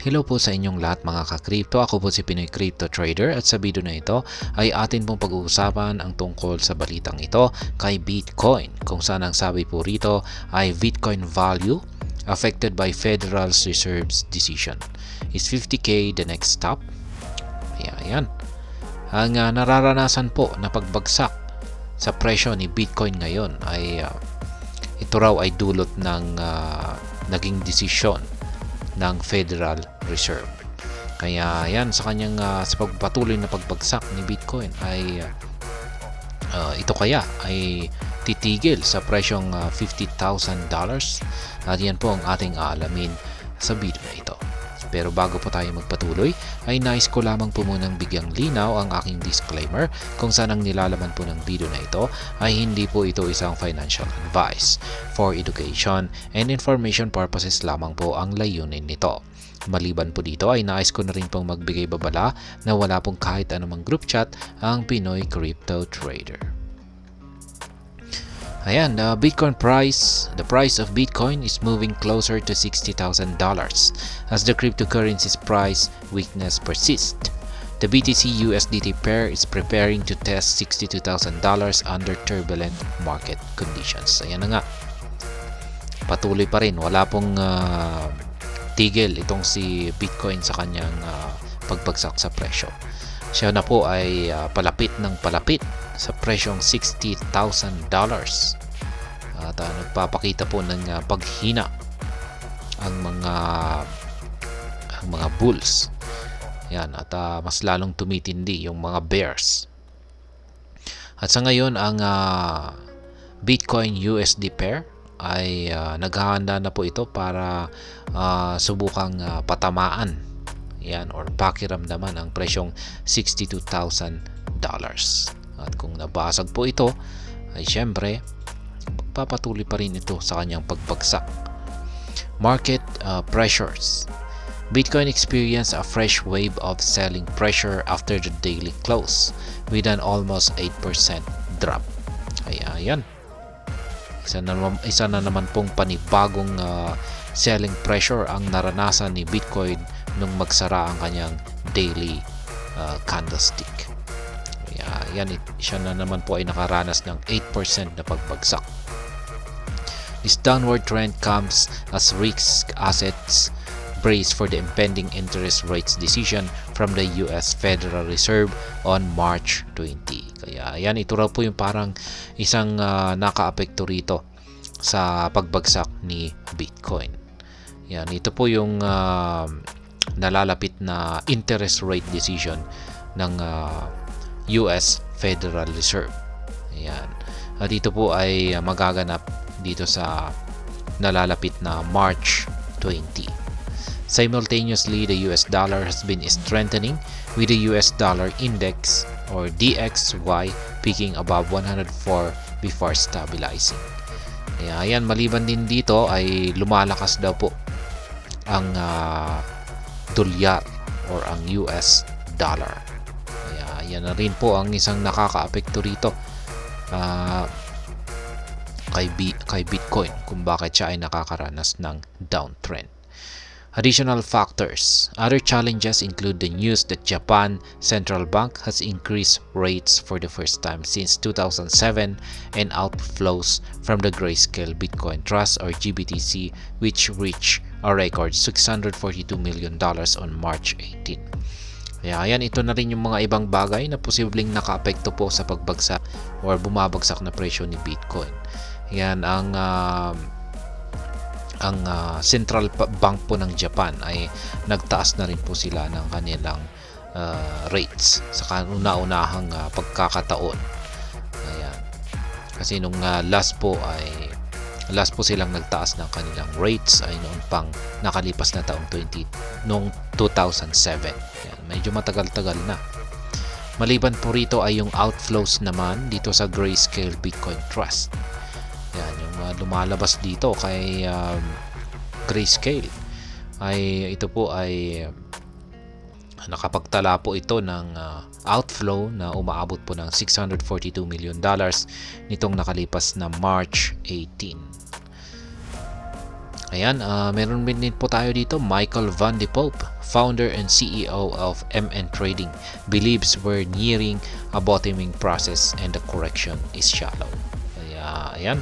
Hello po sa inyong lahat mga ka-crypto. Ako po si Pinoy Crypto Trader at sa video na ito ay atin pong pag-uusapan ang tungkol sa balitang ito kay Bitcoin. Kung saan ang sabi po rito ay Bitcoin value affected by Federal Reserve's decision. Is 50k the next stop? Ayan. Ang nararanasan po na pagbagsak sa presyo ni Bitcoin ngayon ay ito raw ay dulot ng naging desisyon ng Federal Reserve. Kaya yan sa kanyang sa pagpatuloy na pagbagsak ni Bitcoin ay ito kaya ay titigil sa presyong $50,000 at yan po ang ating aalamin sa video na ito. Pero bago po tayo magpatuloy ay nais ko lamang po munang bigyang linaw ang aking disclaimer kung saan ang nilalaman po ng video na ito ay hindi po ito isang financial advice. For education and information purposes lamang po ang layunin nito. Maliban po dito ay nais ko na rin pong magbigay babala na wala pong kahit anumang group chat ang Pinoy Crypto Trader. Ayan, the price of Bitcoin is moving closer to $60,000 as the cryptocurrency's price weakness persists. The BTC USDT pair is preparing to test $62,000 under turbulent market conditions. Ayan na nga. Patuloy pa rin, wala pong tigil itong si Bitcoin sa kanyang pagbagsak sa presyo. Siya na po ay palapit ng palapit sa presyong $60,000 at nagpapakita po ng paghina ang mga bulls. Yan, at mas lalong tumitindi yung mga bears. At sa ngayon ang Bitcoin USD pair ay naghahanda na po ito para subukang patamaan yan or pakiramdaman ang presyong $62,000. At kung nabasag po ito ay syempre papatuloy pa rin ito sa kanyang pagbagsak. Market pressures. Bitcoin experienced a fresh wave of selling pressure after the daily close with an almost 8% drop. Kaya yan. Isa na naman pong panibagong selling pressure ang naranasan ni Bitcoin nung magsara ang kanyang daily candlestick. Yan, siya na naman po ay nakaranas ng 8% na pagbagsak. This downward trend comes as risk assets brace for the impending interest rates decision from the US Federal Reserve on March 20. Kaya yan, ito raw po yung parang isang nakaapekto rito sa pagbagsak ni Bitcoin. Yan, ito po yung nalalapit na interest rate decision ng US Federal Reserve. Ayan. At dito po ay magaganap dito sa nalalapit na March 20. Simultaneously, the US dollar has been strengthening with the US dollar index or DXY peaking above 104 before stabilizing. Ayan, maliban din dito ay lumalakas daw po ang dolyar or ang US dollar. Yan na rin po ang isang nakakaapekto rito kay Bitcoin kung bakit siya ay nakakaranas ng downtrend. Additional factors. Other challenges include the news that Japan Central Bank has increased rates for the first time since 2007 and outflows from the Grayscale Bitcoin Trust or GBTC which reached a record $642 million on March 18. Kaya yan, ito na rin yung mga ibang bagay na posibleng nakaapekto po sa pagbagsak or bumabagsak na presyo ni Bitcoin. Yan, ang Central Bank po ng Japan ay nagtaas na rin po sila ng kanilang rates sa kauna-unahang pagkakataon. Ayan. Kasi nung last po silang nagtaas ng kanilang rates ay noon pang nakalipas na taong 2007. Ayan, medyo matagal-tagal na. Maliban po rito ay yung outflows naman dito sa Grayscale Bitcoin Trust. Yan, yung lumalabas dito kay Grayscale ay ito po ay nakapagtala po ito ng outflow na umaabot po ng $642 million nitong nakalipas na March 18. Ayan, meron din po tayo dito, Michael Van de Pope, founder and CEO of MN Trading, believes we're nearing a bottoming process and the correction is shallow. Kaya, ayan.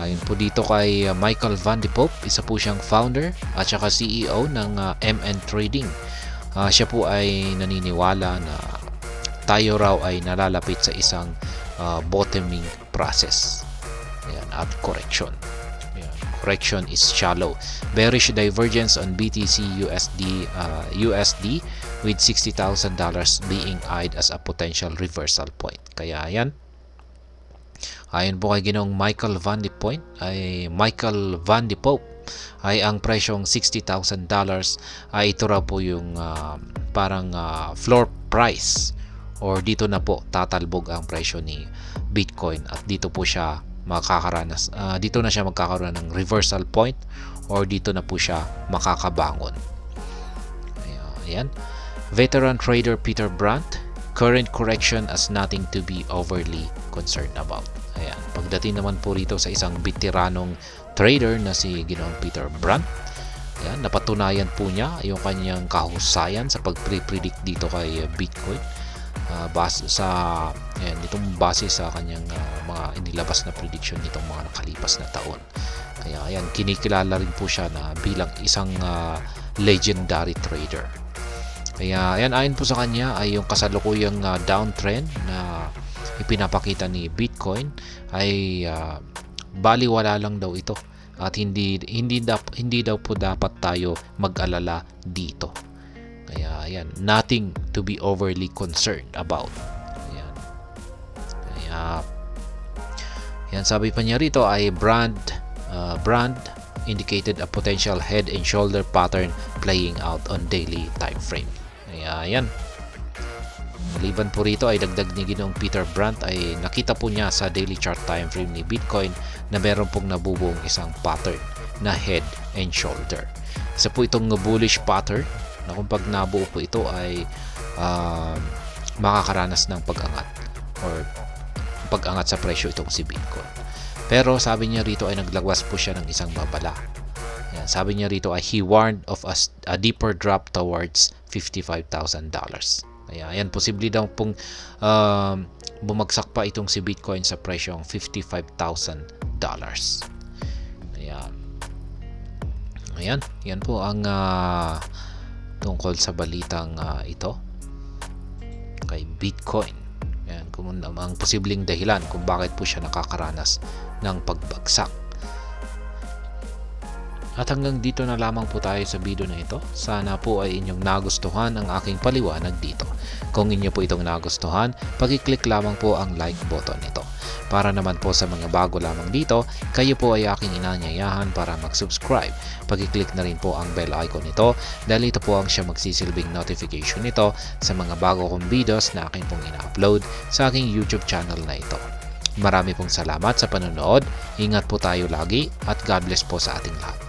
Ayon po dito kay Michael Van de Pope, isa po siyang founder at saka CEO ng MN Trading. Siya po ay naniniwala na tayo raw ay nalalapit sa isang bottoming process. Ayan, at correction. Ayan, correction is shallow. Bearish divergence on BTC USD with $60,000 being eyed as a potential reversal point. Kaya ayan. Ayon po kay Ginoong Michael Van de Pope ay ang presyong $60,000 ay ito raw po yung parang floor price, or dito na po tatalbog ang presyo ni Bitcoin at dito po siya makakaranas, dito na siya magkakaroon ng reversal point, or dito na po siya makakabangon. Ayan. Veteran trader Peter Brandt, current correction as nothing to be overly concerned about. Ayan. Pagdating naman po rito sa isang veteranong trader na si Ginoong Peter Brandt, ayan, napatunayan po niya yung kanyang kahusayan sa pag-predict dito kay Bitcoin. Base sa kanyang mga inilabas na prediction nitong mga nakalipas na taon. Kaya ayan, kinikilala rin po siya na bilang isang legendary trader. Kaya ayan, ayon po sa kanya ay yung kasalukuyang downtrend na ipinapakita ni Bitcoin ay baliwala lang daw ito at hindi daw po dapat tayo mag-alala dito. Kaya ayan, nothing to be overly concerned about. Ayan. Kaya ayan, sabi pa niya rito ay Brand indicated a potential head and shoulder pattern playing out on daily time frame. Kaya ayan. Maliban po rito ay dagdag ni Ginoong Peter Brandt ay nakita po niya sa daily chart time frame ni Bitcoin na meron pong nabubuong isang pattern na head and shoulder. Isa po itong bullish pattern na kung pag nabuo po ito ay makakaranas ng pag-angat or pag-angat sa presyo itong si Bitcoin. Pero sabi niya rito ay naglagwas po siya ng isang babala. Yan, sabi niya rito ay he warned of a deeper drop towards $55,000. Kaya ayan, posible daw pong bumagsak pa itong si Bitcoin sa presyong $55,000. Ayan, yan po ang tungkol sa balitang ito kay Bitcoin. Ayan, kung ang posibleng dahilan kung bakit po siya nakakaranas ng pagbagsak. At hanggang dito na lamang po tayo sa video na ito. Sana po ay inyong nagustuhan ang aking paliwanag dito. Kung inyo po itong nagustuhan, pag-click lamang po ang like button nito. Para naman po sa mga bago lamang dito, kayo po ay aking inanyayahan para mag-subscribe. Pag-click na rin po ang bell icon nito dahil ito po ang siya magsisilbing notification nito sa mga bago kong videos na aking pong ina-upload sa aking YouTube channel na ito. Marami pong salamat sa panonood. Ingat po tayo lagi at God bless po sa ating lahat.